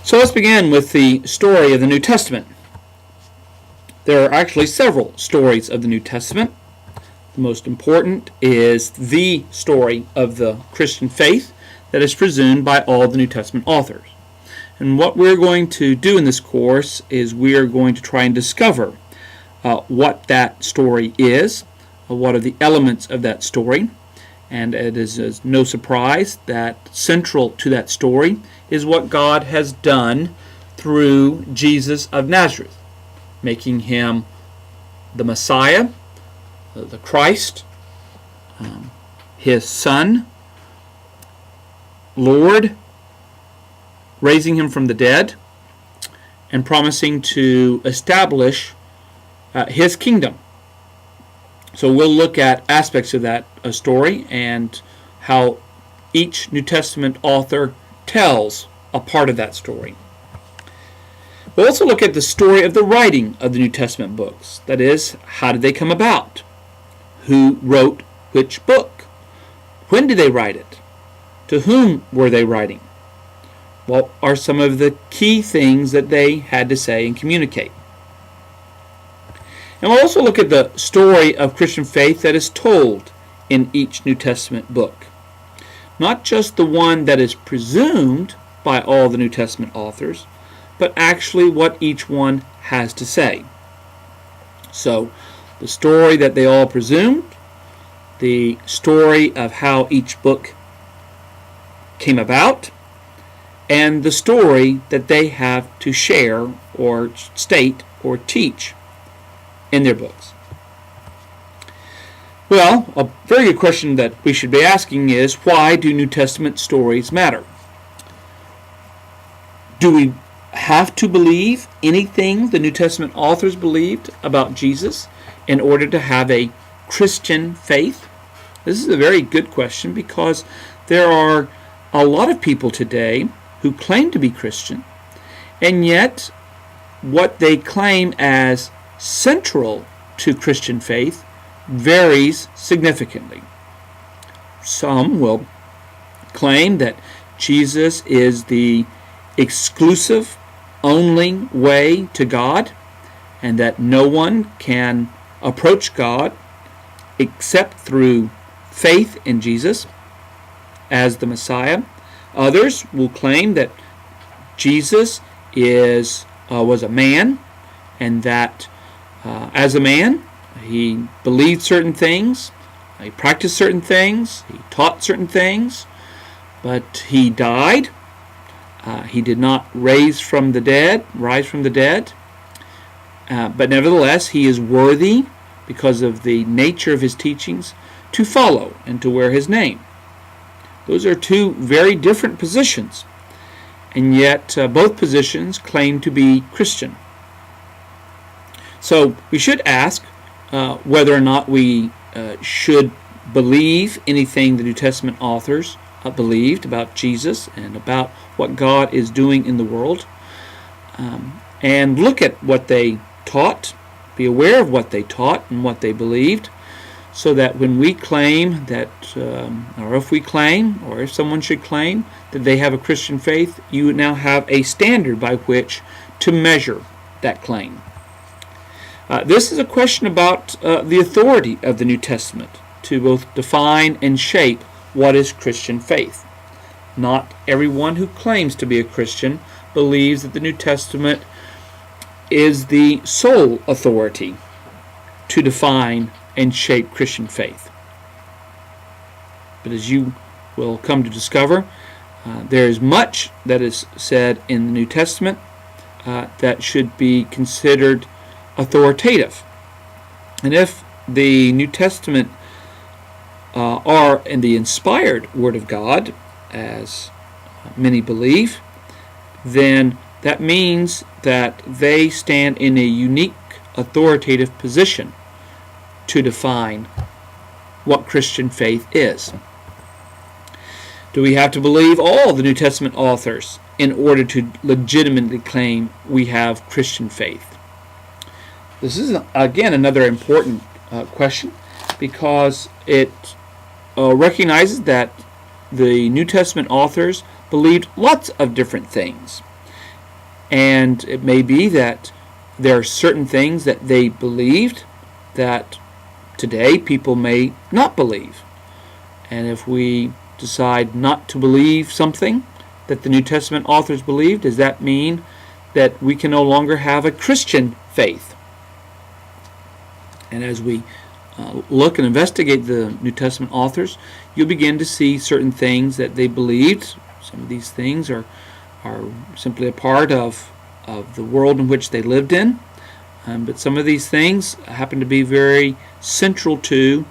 So let's begin with the story of the New Testament. There are actually several stories of the New Testament. The most important is the story of the Christian faith that is presumed by all the New Testament authors. And what we're going to do in this course is we are going to try and discover what that story is, what are the elements of that story. And it is no surprise that central to that story is what God has done through Jesus of Nazareth, making him the Messiah, the Christ, his Son, Lord, raising him from the dead, and promising to establish his kingdom. So we'll look at aspects of that story and how each New Testament author tells a part of that story. We'll also look at the story of the writing of the New Testament books. That is, how did they come about? Who wrote which book? When did they write it? To whom were they writing? What are some of the key things that they had to say and communicate? And we'll also look at the story of Christian faith that is told in each New Testament book. Not just the one that is presumed by all the New Testament authors, but actually what each one has to say. So, the story that they all presumed, the story of how each book came about, and the story that they have to share or state or teach in their books. Well, a very good question that we should be asking is, why do New Testament stories matter? Do we have to believe anything the New Testament authors believed about Jesus in order to have a Christian faith? This is a very good question because there are a lot of people today who claim to be Christian, and yet what they claim as central to Christian faith varies significantly. Some will claim that Jesus is the exclusive, only way to God, and that no one can approach God except through faith in Jesus as the Messiah. Others will claim that Jesus was a man, and that as a man, he believed certain things, he practiced certain things, he taught certain things, but he died. He did not rise from the dead, but nevertheless, he is worthy, because of the nature of his teachings, to follow and to wear his name. Those are two very different positions, and yet both positions claim to be Christian. So we should ask whether or not we should believe anything the New Testament authors believed about Jesus and about what God is doing in the world, and look at what they taught, be aware of what they taught and what they believed, so that when we claim that, or if someone should claim that they have a Christian faith, you now have a standard by which to measure that claim. This is a question about the authority of the New Testament to both define and shape what is Christian faith. Not everyone who claims to be a Christian believes that the New Testament is the sole authority to define and shape Christian faith. But as you will come to discover, there is much that is said in the New Testament that should be considered authoritative. And if the New Testament are in the inspired Word of God, as many believe, then that means that they stand in a unique authoritative position to define what Christian faith is. Do we have to believe all the New Testament authors in order to legitimately claim we have Christian faith? This is, again, another important question, because it recognizes that the New Testament authors believed lots of different things. And it may be that there are certain things that they believed that today people may not believe. And if we decide not to believe something that the New Testament authors believed, does that mean that we can no longer have a Christian faith? And as we look and investigate the New Testament authors, you'll begin to see certain things that they believed. Some of these things are simply a part of the world in which they lived in. But some of these things happen to be very central to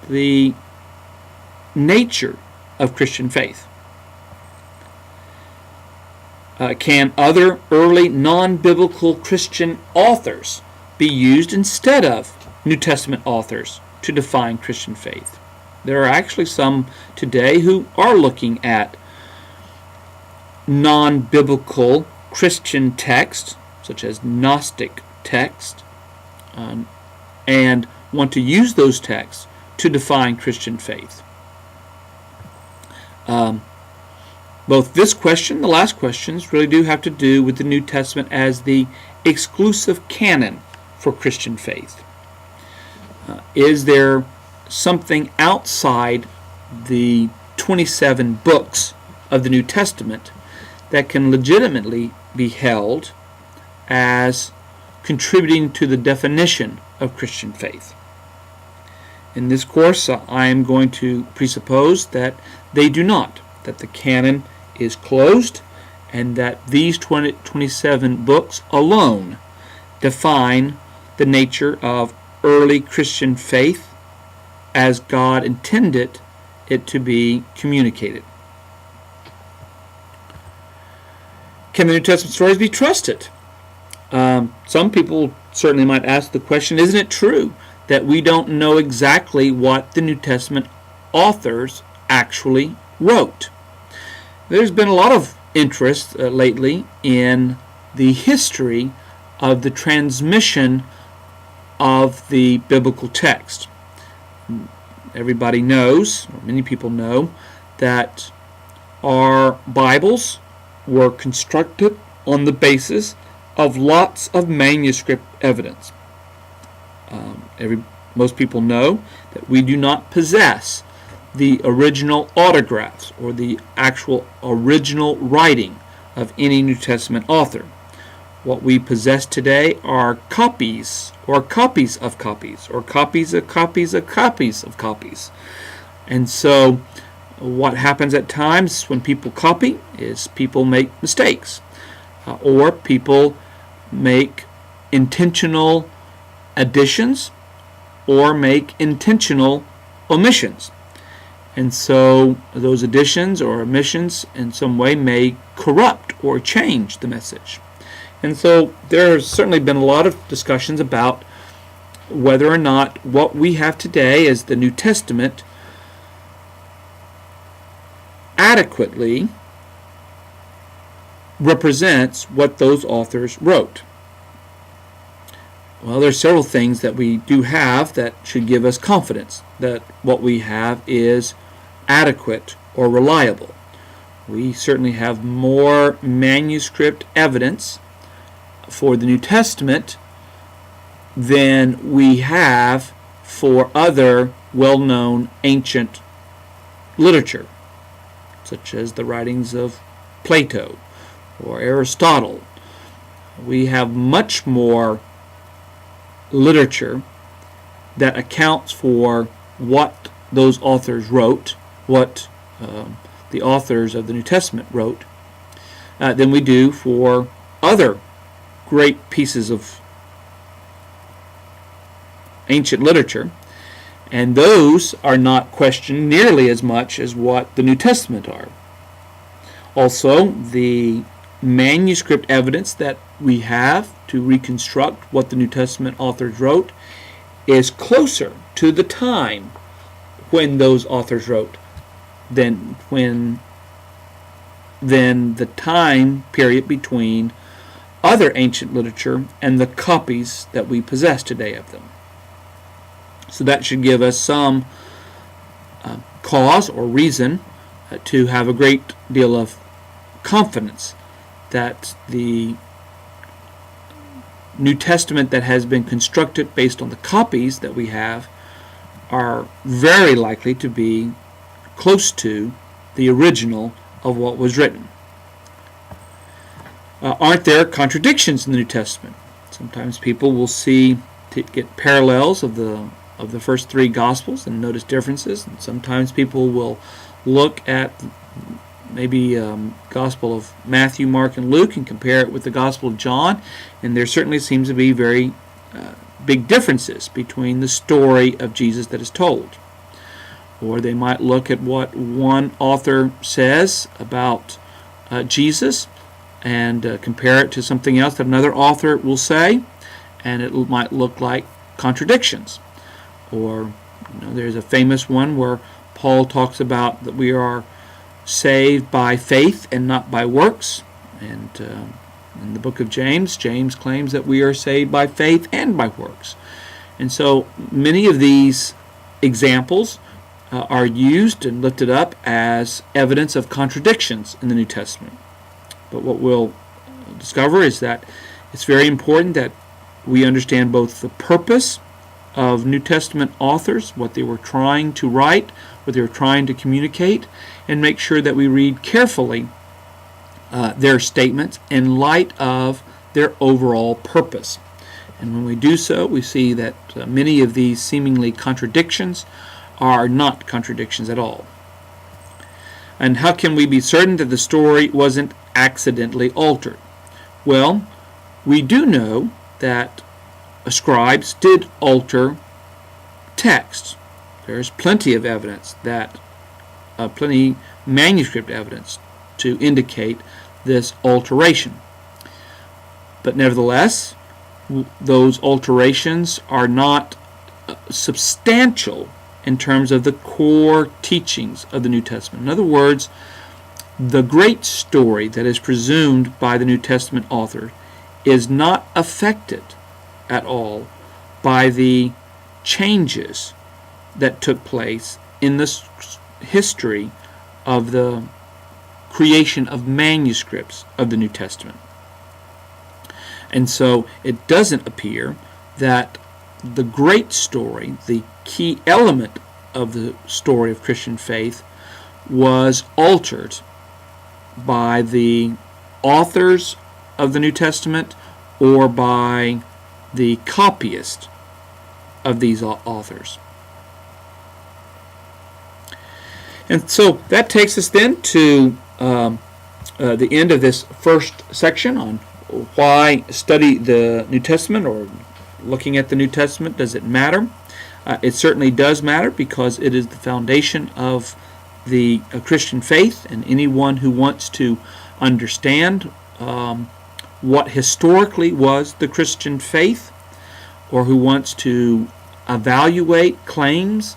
the nature of Christian faith. Can other early non-biblical Christian authors be used instead of New Testament authors to define Christian faith? There are actually some today who are looking at non-biblical Christian texts, such as Gnostic texts, and want to use those texts to define Christian faith. Both this question, the last questions, really do have to do with the New Testament as the exclusive canon for Christian faith. Is there something outside the 27 books of the New Testament that can legitimately be held as contributing to the definition of Christian faith? In this course, I am going to presuppose that they do not, that the canon is closed, and that these 27 books alone define the nature of early Christian faith as God intended it to be communicated. Can the New Testament stories be trusted? Some people certainly might ask the question, isn't it true that we don't know exactly what the New Testament authors actually wrote? There's been a lot of interest lately in the history of the transmission of the biblical text. Everybody knows, or many people know, that our Bibles were constructed on the basis of lots of manuscript evidence. Most people know that we do not possess the original autographs or the actual original writing of any New Testament author. What we possess today are copies or copies of copies or copies of copies of copies of copies. And so what happens at times when people copy is people make mistakes, or people make intentional additions or make intentional omissions. And so those additions or omissions in some way may corrupt or change the message. And so there has certainly been a lot of discussions about whether or not what we have today as the New Testament adequately represents what those authors wrote. Well, there are several things that we do have that should give us confidence that what we have is adequate or reliable. We certainly have more manuscript evidence for the New Testament than we have for other well-known ancient literature, such as the writings of Plato or Aristotle. We have much more literature that accounts for what those authors wrote, what the authors of the New Testament wrote, than we do for other great pieces of ancient literature. And those are not questioned nearly as much as what the New Testament are. Also, the manuscript evidence that we have to reconstruct what the New Testament authors wrote is closer to the time when those authors wrote than the time period between other ancient literature and the copies that we possess today of them. So that should give us some cause or reason to have a great deal of confidence that the New Testament that has been constructed based on the copies that we have are very likely to be close to the original of what was written. Aren't there contradictions in the New Testament? Sometimes people will get parallels of the first three Gospels and notice differences, and sometimes people will look at maybe Gospel of Matthew, Mark, and Luke and compare it with the Gospel of John, and there certainly seems to be very big differences between the story of Jesus that is told. Or they might look at what one author says about Jesus and compare it to something else that another author will say, and it might look like contradictions. Or there's a famous one where Paul talks about that we are saved by faith and not by works. And in the book of James, James claims that we are saved by faith and by works. And so many of these examples are used and lifted up as evidence of contradictions in the New Testament. But what we'll discover is that it's very important that we understand both the purpose of New Testament authors, what they were trying to write, what they were trying to communicate, and make sure that we read carefully their statements in light of their overall purpose. And when we do so, we see that many of these seemingly contradictions are not contradictions at all. And how can we be certain that the story wasn't accidentally altered? Well, we do know that scribes did alter texts. There's plenty of evidence plenty manuscript evidence to indicate this alteration. But nevertheless, those alterations are not substantial in terms of the core teachings of the New Testament. In other words, the great story that is presumed by the New Testament author is not affected at all by the changes that took place in the history of the creation of manuscripts of the New Testament. And so it doesn't appear that the great story, the key element of the story of Christian faith, was altered by the authors of the New Testament or by the copyist of these authors. And so that takes us then to the end of this first section on why study the New Testament, or looking at the New Testament. Does it matter? It certainly does matter, because it is the foundation of the Christian faith, and anyone who wants to understand what historically was the Christian faith, or who wants to evaluate claims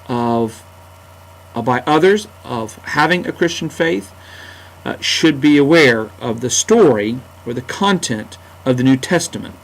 by others of having a Christian faith, should be aware of the story or the content of the New Testament.